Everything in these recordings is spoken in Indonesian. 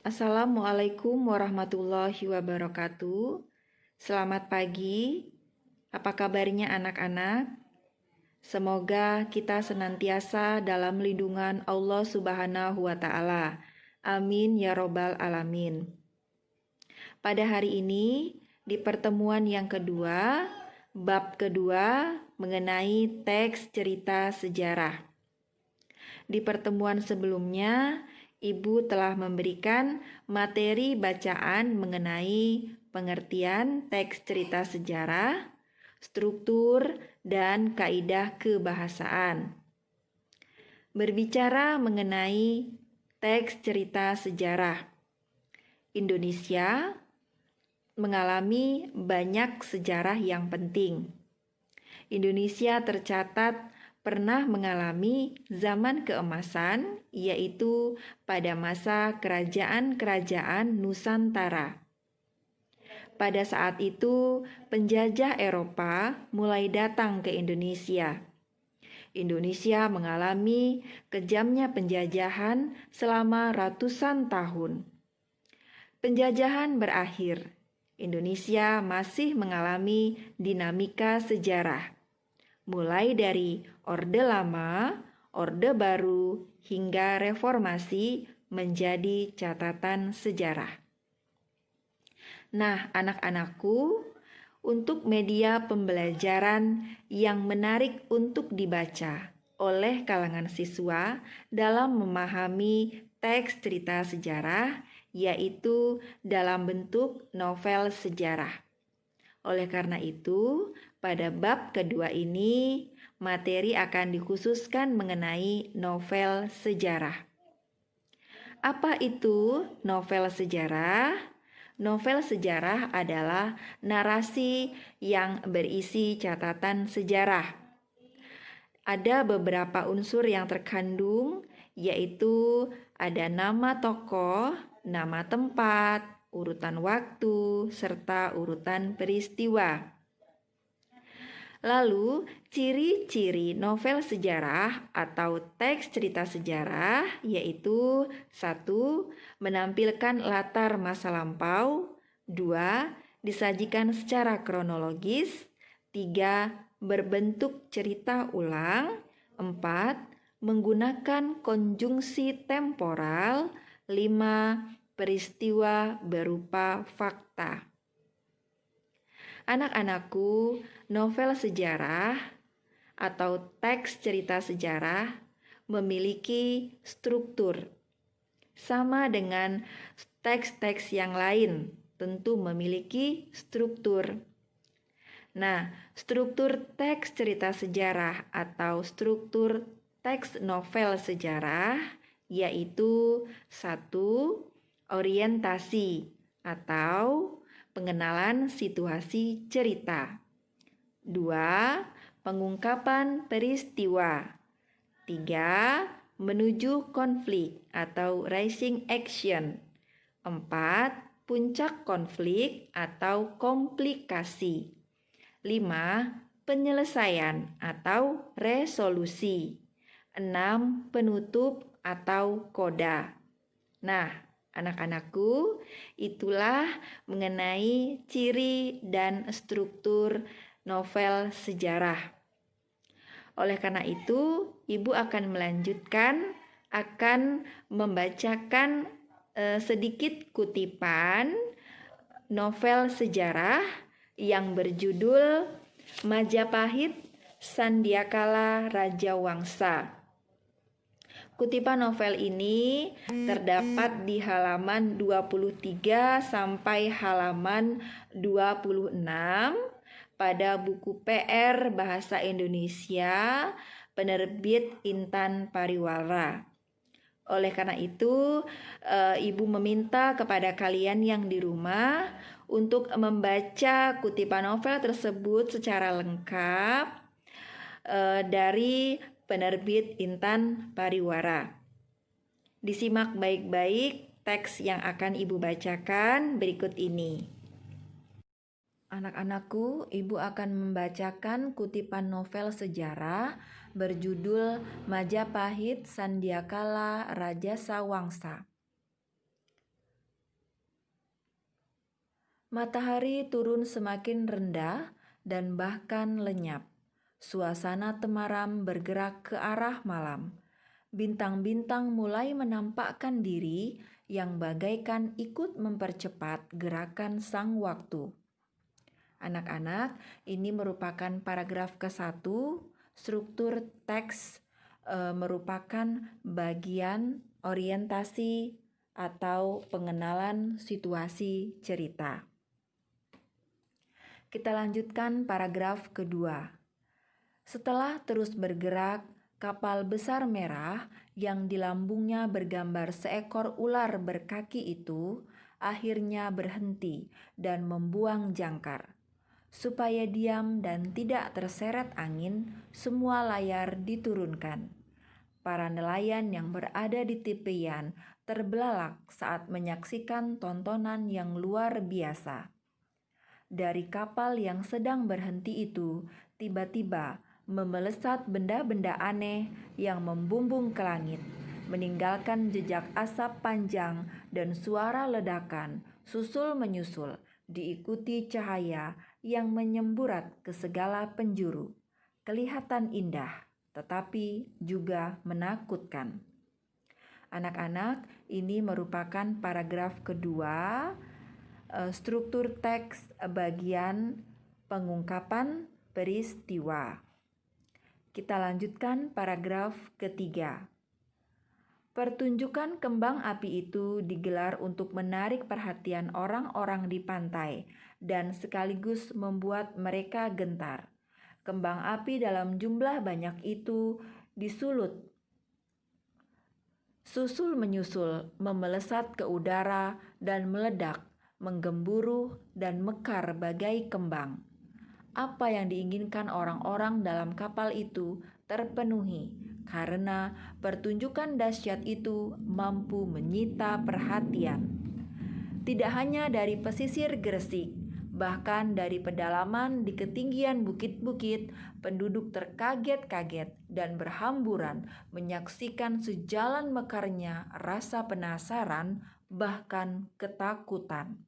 Assalamualaikum warahmatullahi wabarakatuh. Selamat pagi. Apa kabarnya anak-anak? Semoga kita senantiasa dalam lindungan Allah Subhanahu wa taala. Amin ya robbal alamin. Pada hari ini di pertemuan yang kedua, bab kedua mengenai teks cerita sejarah. Di pertemuan sebelumnya, Ibu telah memberikan materi bacaan mengenai pengertian teks cerita sejarah, struktur, dan kaidah kebahasaan. Berbicara mengenai teks cerita sejarah, Indonesia mengalami banyak sejarah yang penting. Indonesia tercatat pernah mengalami zaman keemasan, yaitu pada masa kerajaan-kerajaan Nusantara. Pada saat itu, penjajah Eropa mulai datang ke Indonesia. Indonesia mengalami kejamnya penjajahan selama ratusan tahun. Penjajahan berakhir. Indonesia masih mengalami dinamika sejarah, mulai dari Orde Lama, Orde Baru, hingga Reformasi menjadi catatan sejarah. Nah, anak-anakku, untuk media pembelajaran yang menarik untuk dibaca oleh kalangan siswa dalam memahami teks cerita sejarah, yaitu dalam bentuk novel sejarah. Oleh karena itu, pada bab kedua ini, materi akan dikhususkan mengenai novel sejarah. Apa itu novel sejarah? Novel sejarah adalah narasi yang berisi catatan sejarah. Ada beberapa unsur yang terkandung, yaitu ada nama tokoh, nama tempat, urutan waktu, serta urutan peristiwa. Lalu, ciri-ciri novel sejarah atau teks cerita sejarah yaitu 1. Menampilkan latar masa lampau, 2. Disajikan secara kronologis, 3. Berbentuk cerita ulang, 4. Menggunakan konjungsi temporal, 5. Peristiwa berupa fakta. Anak-anakku, novel sejarah atau teks cerita sejarah memiliki struktur. Sama dengan teks-teks yang lain, tentu memiliki struktur. Nah, struktur teks cerita sejarah atau struktur teks novel sejarah yaitu 1. Orientasi atau pengenalan situasi cerita. 2. Pengungkapan peristiwa. 3. Menuju konflik atau rising action. 4. Puncak konflik atau komplikasi. 5. Penyelesaian atau resolusi. 6. Penutup atau koda. Nah, anak-anakku, itulah mengenai ciri dan struktur novel sejarah. Oleh karena itu, Ibu akan melanjutkan, akan membacakan sedikit kutipan novel sejarah yang berjudul Majapahit Sandiakala Raja Wangsa. Kutipan novel ini terdapat di halaman 23 sampai halaman 26 pada buku PR Bahasa Indonesia penerbit Intan Pariwara. Oleh karena itu, Ibu meminta kepada kalian yang di rumah untuk membaca kutipan novel tersebut secara lengkap dari penerbit Intan Pariwara. Disimak baik-baik teks yang akan Ibu bacakan berikut ini. Anak-anakku, Ibu akan membacakan kutipan novel sejarah berjudul Majapahit Sandiakala Raja Sawangsa. Matahari turun semakin rendah dan bahkan lenyap. Suasana temaram bergerak ke arah malam. Bintang-bintang mulai menampakkan diri yang bagaikan ikut mempercepat gerakan sang waktu. Anak-anak, ini merupakan paragraf ke-1. Struktur teks merupakan bagian orientasi atau pengenalan situasi cerita. Kita lanjutkan paragraf kedua. Setelah terus bergerak, kapal besar merah yang di lambungnya bergambar seekor ular berkaki itu akhirnya berhenti dan membuang jangkar. Supaya diam dan tidak terseret angin, semua layar diturunkan. Para nelayan yang berada di tepian terbelalak saat menyaksikan tontonan yang luar biasa. Dari kapal yang sedang berhenti itu, tiba-tiba memelesat benda-benda aneh yang membumbung ke langit, meninggalkan jejak asap panjang dan suara ledakan susul menyusul, diikuti cahaya yang menyemburat ke segala penjuru. Kelihatan indah, tetapi juga menakutkan. Anak-anak, ini merupakan paragraf kedua. Struktur teks bagian pengungkapan peristiwa. Kita lanjutkan paragraf ketiga. Pertunjukan kembang api itu digelar untuk menarik perhatian orang-orang di pantai dan sekaligus membuat mereka gentar. Kembang api dalam jumlah banyak itu disulut, susul menyusul, memelesat ke udara dan meledak, menggemburu dan mekar bagai kembang. Apa yang diinginkan orang-orang dalam kapal itu terpenuhi karena pertunjukan dahsyat itu mampu menyita perhatian. Tidak hanya dari pesisir Gresik, bahkan dari pedalaman di ketinggian bukit-bukit, penduduk terkaget-kaget dan berhamburan menyaksikan sejalan mekarnya rasa penasaran, bahkan ketakutan.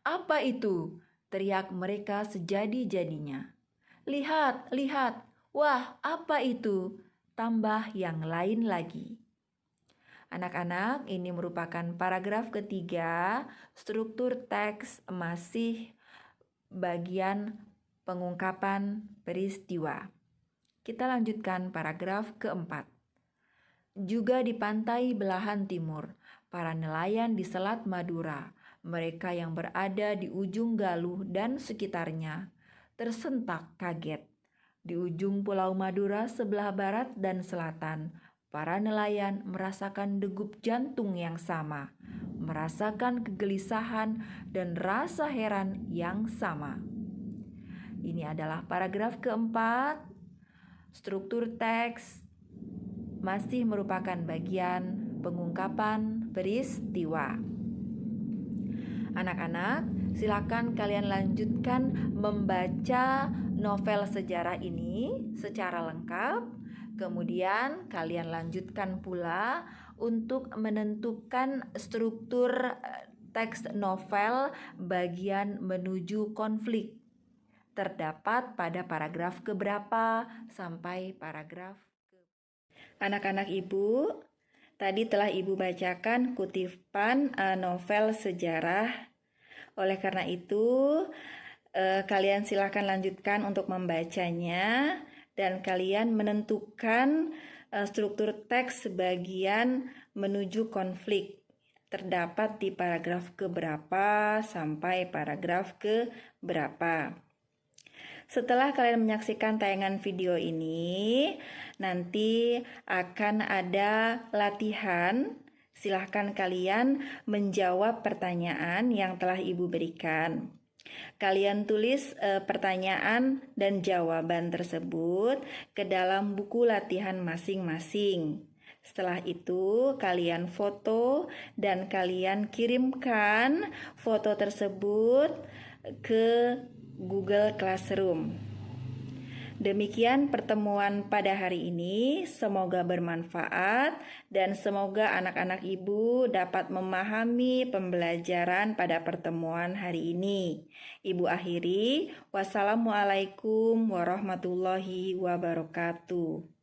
"Apa itu?" teriak mereka sejadi-jadinya. "Lihat, lihat! Wah, apa itu?" tambah yang lain lagi. Anak-anak, ini merupakan paragraf ketiga. Struktur teks masih bagian pengungkapan peristiwa. Kita lanjutkan paragraf keempat. Juga di pantai belahan timur, para nelayan di Selat Madura, mereka yang berada di ujung Galuh dan sekitarnya, tersentak kaget. Di ujung Pulau Madura sebelah barat dan selatan, para nelayan merasakan degup jantung yang sama, merasakan kegelisahan dan rasa heran yang sama. Ini adalah paragraf keempat. Struktur teks masih merupakan bagian pengungkapan peristiwa. Anak-anak, silakan kalian lanjutkan membaca novel sejarah ini secara lengkap. Kemudian kalian lanjutkan pula untuk menentukan struktur teks novel bagian menuju konflik. Terdapat pada paragraf keberapa sampai paragraf Anak-anak Ibu, tadi telah Ibu bacakan kutipan novel sejarah. Oleh karena itu, kalian silakan lanjutkan untuk membacanya dan kalian menentukan struktur teks bagian menuju konflik. Terdapat di paragraf keberapa sampai paragraf keberapa. Setelah kalian menyaksikan tayangan video ini, nanti akan ada latihan. Silahkan kalian menjawab pertanyaan yang telah Ibu berikan. Kalian tulis pertanyaan dan jawaban tersebut ke dalam buku latihan masing-masing. Setelah itu, kalian foto dan kalian kirimkan foto tersebut ke Google Classroom. Demikian pertemuan pada hari ini, semoga bermanfaat dan semoga anak-anak Ibu dapat memahami pembelajaran pada pertemuan hari ini. Ibu akhiri, wassalamualaikum warahmatullahi wabarakatuh.